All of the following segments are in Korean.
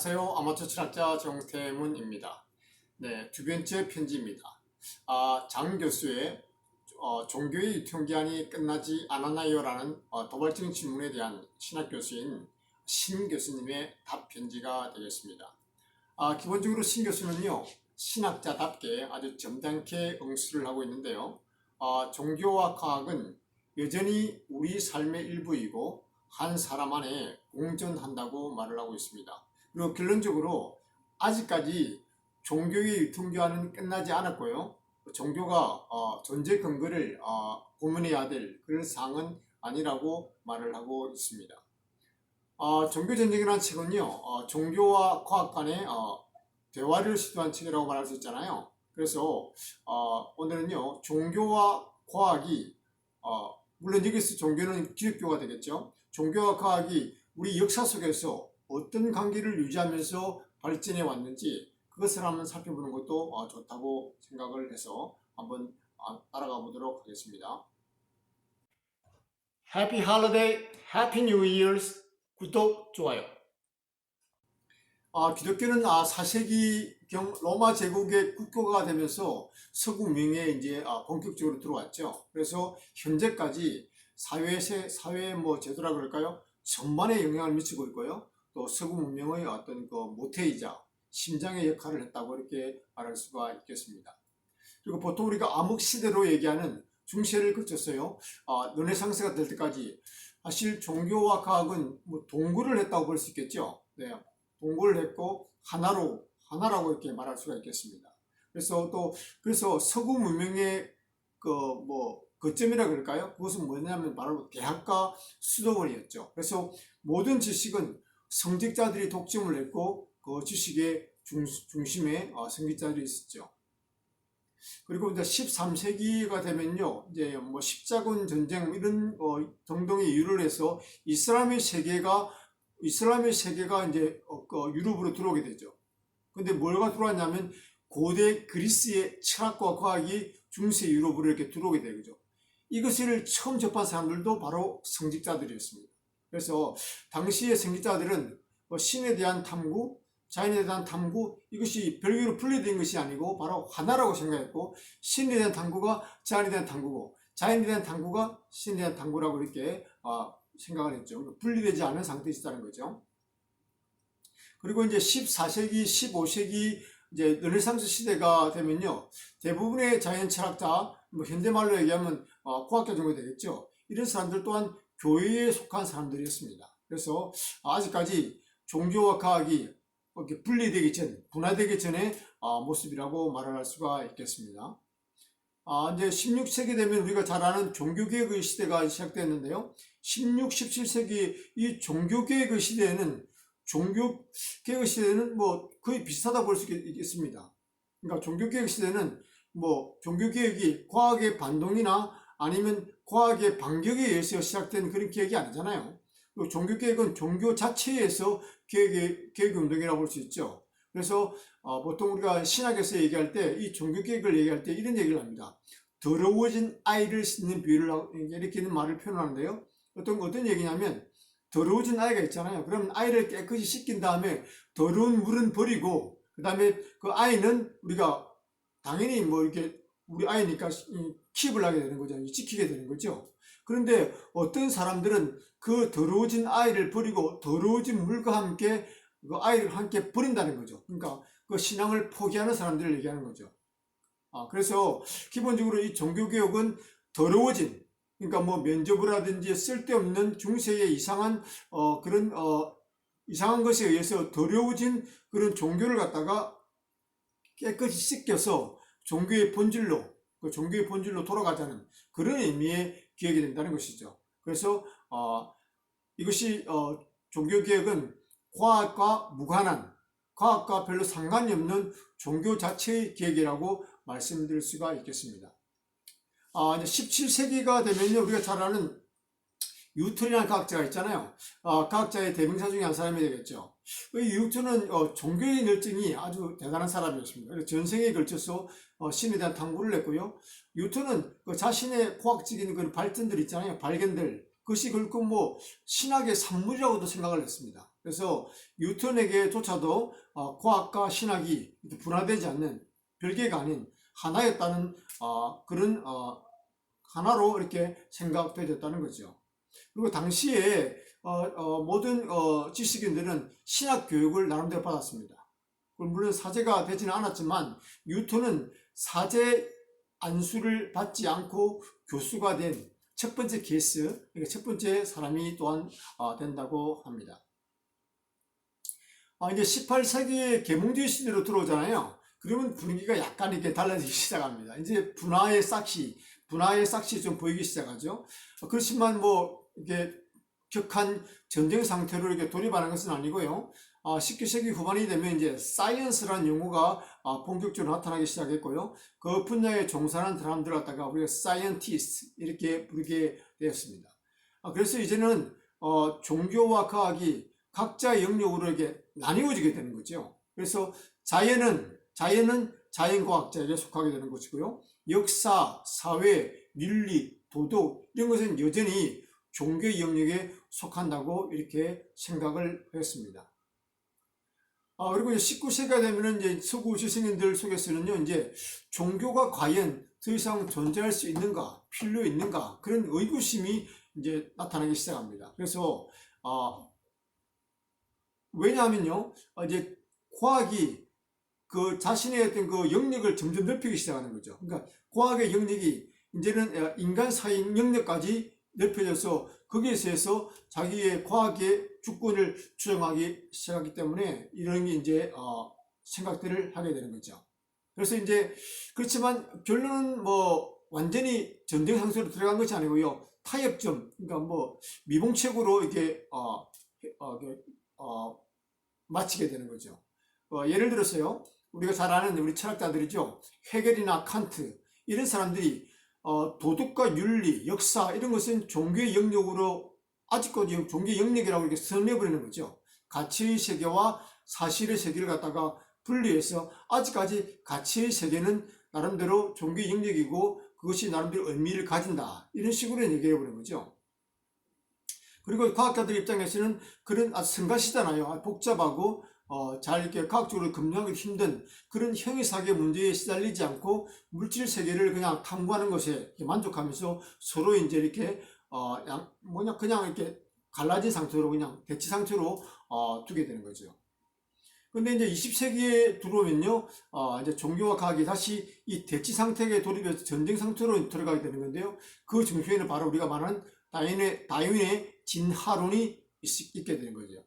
안녕하세요. 아마추어 철학자 정태문입니다. 네, 두 번째 편지입니다. 장 교수의 종교의 유통기한이 끝나지 않았나요? 라는 도발적인 질문에 대한 신학 교수인 신 교수님의 답 편지가 되겠습니다. 기본적으로 신 교수는요, 신학자답게 아주 점잖게 응수를 하고 있는데요. 종교와 과학은 여전히 우리 삶의 일부이고 한 사람 안에 공존한다고 말을 하고 있습니다. 그리고 결론적으로 아직까지 종교의 유통기한은 끝나지 않았고요. 종교가 존재 근거를 고민해야 될 그런 사항은 아니라고 말을 하고 있습니다. 종교전쟁이라는 책은요, 종교와 과학 간의 대화를 시도한 책이라고 말할 수 있잖아요. 그래서 오늘은요, 종교와 과학이 물론 여기서 종교는 기독교가 되겠죠. 종교와 과학이 우리 역사 속에서 어떤 관계를 유지하면서 발전해 왔는지 그것을 한번 살펴보는 것도 좋다고 생각을 해서 한번 따라가 보도록 하겠습니다. Happy Holiday, Happy New Year's. 구독, 좋아요. 기독교는 4세기경 로마 제국의 국교가 되면서 서구 문명에 이제 본격적으로 들어왔죠. 그래서 현재까지 사회 제도라 그럴까요? 전반에 영향을 미치고 있고요. 또 서구 문명의 어떤 그 모태이자 심장의 역할을 했다고 이렇게 말할 수가 있겠습니다. 그리고 보통 우리가 암흑 시대로 얘기하는 중세를 거쳤어요. 르네상스가 될 때까지 사실 종교와 과학은 뭐 동거를 했다고 볼 수 있겠죠. 네, 동거를 했고 하나라고 이렇게 말할 수가 있겠습니다. 그래서 서구 문명의 거점이라 그럴까요? 그것은 뭐냐면 바로 대학과 수도원이었죠. 그래서 모든 지식은 성직자들이 독점을 했고 그 지식의 중심에 성직자들이 있었죠. 그리고 이제 13세기가 되면요, 이제 뭐 십자군 전쟁 이런 등등의 이유를 해서 이슬람의 세계가 이제 유럽으로 들어오게 되죠. 근데 뭐가 들어왔냐면 고대 그리스의 철학과 과학이 중세 유럽으로 이렇게 들어오게 되죠. 이것을 처음 접한 사람들도 바로 성직자들이었습니다. 그래서 당시의 성직자들은 신에 대한 탐구, 자연에 대한 탐구, 이것이 별개로 분리된 것이 아니고 바로 하나라고 생각했고, 신에 대한 탐구가 자연에 대한 탐구고, 자연에 대한 탐구가 신에 대한 탐구라고 이렇게 생각을 했죠. 분리되지 않은 상태에 있다는 거죠. 그리고 이제 14세기, 15세기 이제 르네상스 시대가 되면요, 대부분의 자연 철학자, 현대말로 얘기하면 과학자 정도 되겠죠. 이런 사람들 또한 교회에 속한 사람들이었습니다. 그래서 아직까지 종교와 과학이 이렇게 분화되기 전의 모습이라고 말을 할 수가 있겠습니다. 이제 16세기 되면 우리가 잘 아는 종교개혁의 시대가 시작됐는데요. 16, 17세기 이 종교개혁의 시대에는 뭐 거의 비슷하다 볼 수 있겠습니다. 그러니까 종교개혁 시대는 뭐 종교개혁이 과학의 반동이나 아니면 과학의 반격에 의해서 시작된 그런 개혁이 아니잖아요. 종교개혁은 종교 자체에서 개혁 운동이라고 볼 수 있죠. 그래서 보통 우리가 신학에서 얘기할 때 이 종교개혁을 얘기할 때 이런 얘기를 합니다. 더러워진 아이를 씻는 비유를 이렇게 말을 표현하는데요. 어떤 얘기냐면 더러워진 아이가 있잖아요. 그러면 아이를 깨끗이 씻긴 다음에 더러운 물은 버리고 그 다음에 그 아이는 우리가 당연히 뭐 이렇게 우리 아이니까 킵을 하게 되는 거죠. 지키게 되는 거죠. 그런데 어떤 사람들은 그 더러워진 아이를 버리고 더러워진 물과 함께 그 아이를 함께 버린다는 거죠. 그러니까 그 신앙을 포기하는 사람들을 얘기하는 거죠. 그래서 기본적으로 이 종교개혁은 더러워진, 그러니까 뭐 면접을 하든지 쓸데없는 중세의 이상한 이상한 것에 의해서 더러워진 그런 종교를 갖다가 깨끗이 씻겨서 종교의 본질로 돌아가자는 그런 의미의 개혁이 된다는 것이죠. 그래서 이것이 종교개혁은 과학과 무관한, 과학과 별로 상관이 없는 종교 자체의 개혁이라고 말씀드릴 수가 있겠습니다. 이제 17세기가 되면요, 우리가 잘 아는 뉴턴이라는 과학자가 있잖아요. 과학자의 대명사 중에 한 사람이 되겠죠. 뉴턴은 종교의 열정이 아주 대단한 사람이었습니다. 그래서 전생에 걸쳐서 신에 대한 탐구를 했고요. 뉴턴은 자신의 과학적인 그런 발전들 있잖아요. 발견들, 그것이 결국 뭐 신학의 산물이라고도 생각을 했습니다. 그래서 뉴턴에게조차도 과학과 신학이 분화되지 않는 별개가 아닌 하나였다는 그런 하나로 이렇게 생각되었다는 거죠. 그리고 당시에 모든 지식인들은 신학 교육을 나름대로 받았습니다. 물론 사제가 되지는 않았지만 뉴턴은 사제 안수를 받지 않고 교수가 된 첫 번째 케이스, 첫 번째 사람이 또한 된다고 합니다. 이제 18세기에 계몽주의 시대로 들어오잖아요. 그러면 분위기가 약간 이렇게 달라지기 시작합니다. 이제 분화의 싹시 좀 보이기 시작하죠. 그렇지만 뭐 이게 격한 전쟁 상태로 이렇게 돌입하는 것은 아니고요. 19세기 후반이 되면 이제 사이언스라는 용어가 본격적으로 나타나기 시작했고요. 그 분야에 종사하는 사람들 갖다가 우리가 사이언티스트 이렇게 부르게 되었습니다. 그래서 이제는 종교와 과학이 각자의 영역으로 이렇게 나뉘어지게 되는 거죠. 그래서 자연은 자연과학자에게 속하게 되는 것이고요. 역사, 사회, 윤리, 도덕 이런 것은 여전히 종교의 영역에 속한다고 이렇게 생각을 했습니다. 그리고 이제 19세기가 되면은 이제 서구 지식인들 속에서는요, 이제 종교가 과연 더 이상 존재할 수 있는가, 필요 있는가, 그런 의구심이 이제 나타나기 시작합니다. 그래서, 왜냐하면요, 이제 과학이 그 자신의 어떤 그 영역을 점점 넓히기 시작하는 거죠. 그러니까 과학의 영역이 이제는 인간 사회 영역까지 넓혀져서 거기에서 자기의 과학의 주권을 주장하기 시작하기 때문에 이런 게 이제 생각들을 하게 되는 거죠. 그래서 이제 그렇지만 결론은 뭐 완전히 전쟁 상태로 들어간 것이 아니고요. 타협점, 그러니까 뭐 미봉책으로 이렇게 마치게 되는 거죠. 예를 들어서요. 우리가 잘 아는 우리 철학자들이죠. 헤겔이나 칸트 이런 사람들이 도덕과 윤리, 역사 이런 것은 종교의 영역으로 아직까지 종교의 영역이라고 이렇게 선언해버리는 거죠. 가치의 세계와 사실의 세계를 갖다가 분리해서 아직까지 가치의 세계는 나름대로 종교의 영역이고 그것이 나름대로 의미를 가진다. 이런 식으로 얘기해버리는 거죠. 그리고 과학자들 입장에서는 그런 성가시잖아요. 복잡하고 잘 이렇게 과학적으로 검증하기 힘든 그런 형이사계 문제에 시달리지 않고 물질 세계를 그냥 탐구하는 것에 만족하면서 서로 이제 이렇게 그냥 이렇게 갈라진 상태로 그냥 대치 상태로 두게 되는 거죠. 근데 이제 20세기에 들어오면요, 이제 종교와 과학이 다시 이 대치 상태에 돌입해서 전쟁 상태로 들어가게 되는 건데요. 그 중심에는 바로 우리가 말하는 다윈의 진화론이 있게 되는 거죠.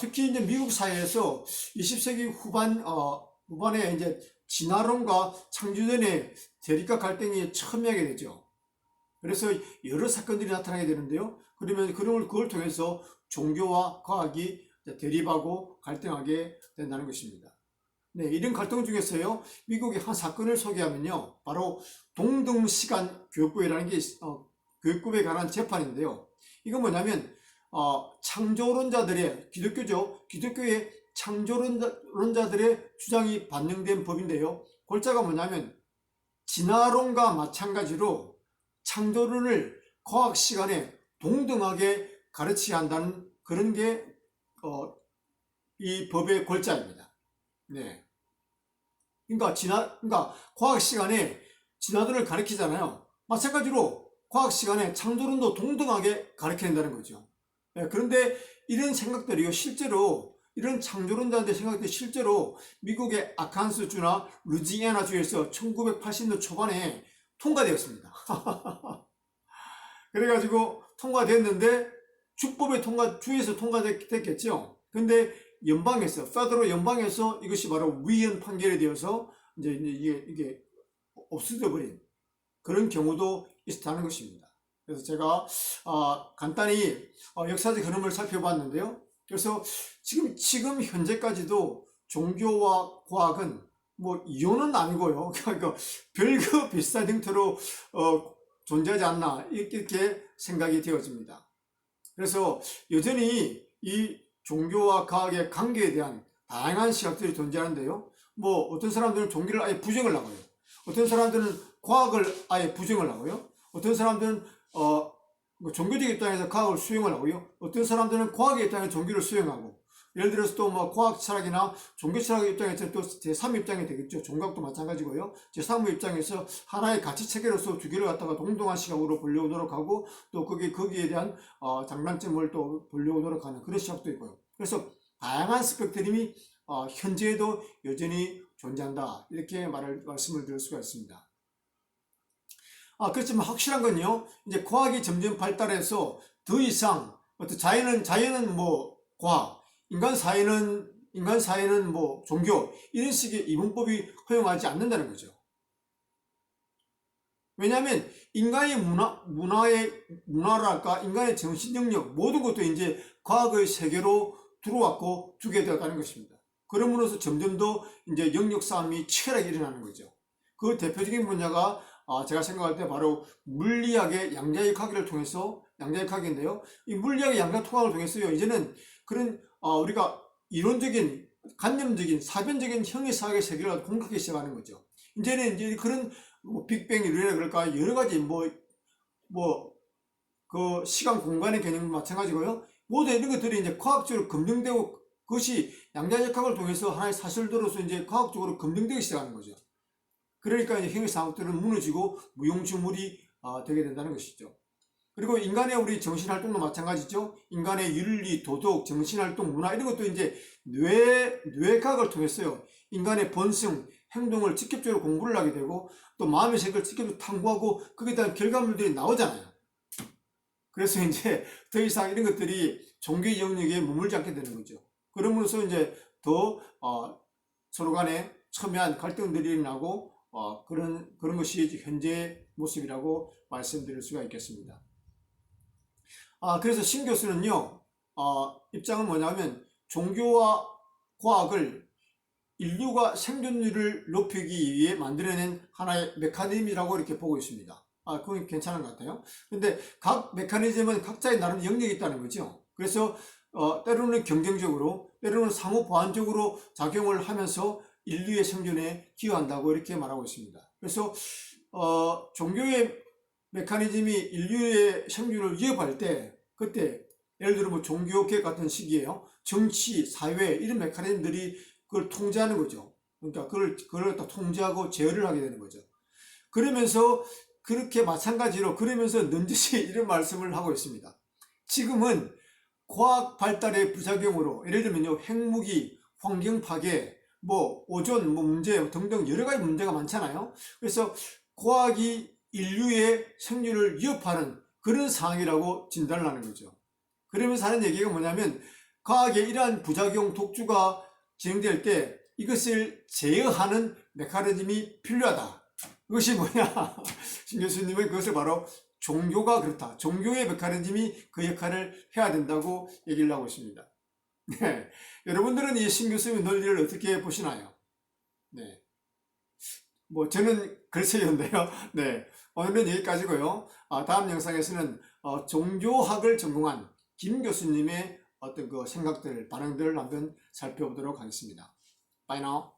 특히 이제 미국 사회에서 20세기 후반에 이제 진화론과 창조론의 대립과 갈등이 첨예하게 되죠. 그래서 여러 사건들이 나타나게 되는데요. 그러면 그걸 통해서 종교와 과학이 대립하고 갈등하게 된다는 것입니다. 네, 이런 갈등 중에서요, 미국의 한 사건을 소개하면요, 바로 동등시간 교육부회라는 게 교육부에 관한 재판인데요. 이건 뭐냐면 창조론자들의 기독교의 창조론자들의 주장이 반영된 법인데요. 골자가 뭐냐면 진화론과 마찬가지로 창조론을 과학 시간에 동등하게 가르쳐야 한다는 그런 게 이 법의 골자입니다. 네. 그러니까 과학 시간에 진화론을 가르치잖아요. 마찬가지로 과학 시간에 창조론도 동등하게 가르쳐야 한다는 거죠. 네, 그런데 이런 생각들이요, 실제로 이런 창조론자들의 생각들이 실제로 미국의 아칸소주나 루지애나주에서 1980년 초반에 통과되었습니다. 그래가지고 통과됐는데 주에서 통과됐겠죠. 근데 페더럴 연방에서 이것이 바로 위헌 판결이 되어서 이제 이게 없어져 버린 그런 경우도 있었다는 것입니다. 그래서 제가 간단히 역사적 흐름을 살펴봤는데요. 그래서 지금 현재까지도 종교와 과학은 뭐 이혼은 아니고요. 그러니까 별거 비슷한 형태로 존재하지 않나 이렇게 생각이 되어집니다. 그래서 여전히 이 종교와 과학의 관계에 대한 다양한 시각들이 존재하는데요. 뭐 어떤 사람들은 종교를 아예 부정을 하고요. 어떤 사람들은 과학을 아예 부정을 하고요. 어떤 사람들은 뭐 종교적 입장에서 과학을 수용을 하고요. 어떤 사람들은 과학의 입장에서 종교를 수용하고, 예를 들어서 또 뭐 과학 철학이나 종교 철학의 입장에서 또 제3 입장이 되겠죠. 종각도 마찬가지고요. 제3의 입장에서 하나의 가치 체계로서 두 개를 갖다가 동등한 시각으로 보려고 노력하고, 또 거기에 대한 장단점을 또 보려고 노력하는 그런 시각도 있고요. 그래서 다양한 스펙트럼이 현재에도 여전히 존재한다. 이렇게 말씀을 드릴 수가 있습니다. 그렇지만 확실한 건요, 이제 과학이 점점 발달해서 더 이상 어떤 자연은 뭐 과학, 인간 사회는 뭐 종교, 이런 식의 이분법이 허용하지 않는다는 거죠. 왜냐하면 인간의 문화랄까, 인간의 정신 능력, 모든 것도 이제 과학의 세계로 들어왔고 두게 되었다는 것입니다. 그러므로서 점점 더 이제 영역 싸움이 치열하게 일어나는 거죠. 그 대표적인 분야가 제가 생각할 때 바로 물리학의 양자역학을 통해서, 양자역학인데요. 이 물리학의 양자통합을 통해서요, 이제는 그런 우리가 이론적인, 관념적인, 사변적인 형이사학의 세계를 공격하기 시작하는 거죠. 이제는 이제 그런 뭐 빅뱅 이론이라 그럴까, 여러 가지 그 시간 공간의 개념도 마찬가지고요. 모든 이런 것들이 이제 과학적으로 검증되고, 그것이 양자역학을 통해서 하나의 사실로서 이제 과학적으로 검증되기 시작하는 거죠. 그러니까 이제 형이사학들은 무너지고 무용지물이 되게 된다는 것이죠. 그리고 인간의 우리 정신활동도 마찬가지죠. 인간의 윤리, 도덕, 정신활동, 문화, 이런 것도 이제 뇌과학을 통해서요, 인간의 본성, 행동을 직접적으로 공부를 하게 되고, 또 마음의 세계를 직접적으로 탐구하고, 거기에 대한 결과물들이 나오잖아요. 그래서 이제 더 이상 이런 것들이 종교의 영역에 머물지 않게 되는 거죠. 그러면서 이제 더 서로 간에 첨예한 갈등들이 나고, 그런 것이 현재의 모습이라고 말씀드릴 수가 있겠습니다. 그래서 신 교수는요, 입장은 뭐냐면, 종교와 과학을 인류가 생존율을 높이기 위해 만들어낸 하나의 메커니즘이라고 이렇게 보고 있습니다. 그건 괜찮은 것 같아요. 근데 각 메커니즘은 각자의 나름 영역이 있다는 거죠. 그래서 때로는 경쟁적으로, 때로는 상호 보완적으로 작용을 하면서 인류의 생존에 기여한다고 이렇게 말하고 있습니다. 그래서 종교의 메커니즘이 인류의 생존을 위협할 때, 그때 예를 들어 뭐 종교개혁 같은 시기에요, 정치, 사회, 이런 메커니즘들이 그걸 통제하는 거죠. 그러니까 그걸 다 통제하고 제어를 하게 되는 거죠. 그러면서 그렇게 마찬가지로, 그러면서 넌지시 이런 말씀을 하고 있습니다. 지금은 과학 발달의 부작용으로, 예를 들면요, 핵무기, 환경 파괴, 뭐 오존 문제 등등 여러 가지 문제가 많잖아요. 그래서 과학이 인류의 생존을 위협하는 그런 상황이라고 진단을 하는 거죠. 그러면서 하는 얘기가 뭐냐면, 과학의 이러한 부작용, 독주가 진행될 때 이것을 제어하는 메커니즘이 필요하다. 그것이 뭐냐? 신 교수님은 그것을 바로 종교가 그렇다. 종교의 메커니즘이 그 역할을 해야 된다고 얘기를 하고 있습니다. 네. 여러분들은 이 신 교수님의 논리를 어떻게 보시나요? 네. 뭐 저는 글쎄요인데요. 네. 오늘은 여기까지고요. 다음 영상에서는 종교학을 전공한 김 교수님의 어떤 그 생각들, 반응들을 한번 살펴보도록 하겠습니다. Bye now.